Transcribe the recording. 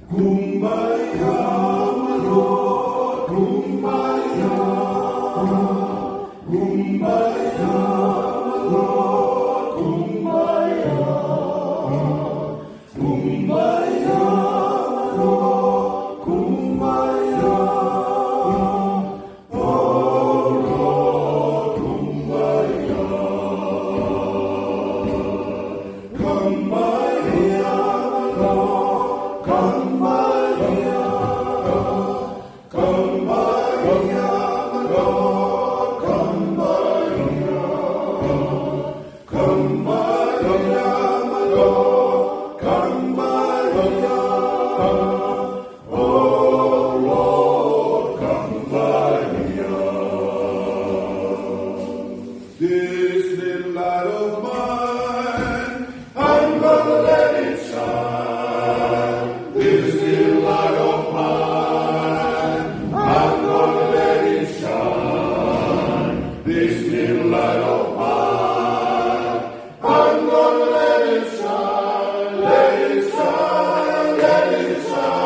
Kumbaya, my Lord, Kumbaya, Kumbaya, my Lord, Kumbaya, Kumbaya, my Lord, Kumbaya, oh Lord, Kumbaya, come by here, my Lord, come by here, come by here, my Lord, come by here, come by here, my Lord, come by here, oh Lord, come by here. This little light of mine, I'm gonna let it shine. This little light of mine, I'm gonna let it shine. This little light of mine, I'm gonna let it shine, let it shine, let it shine.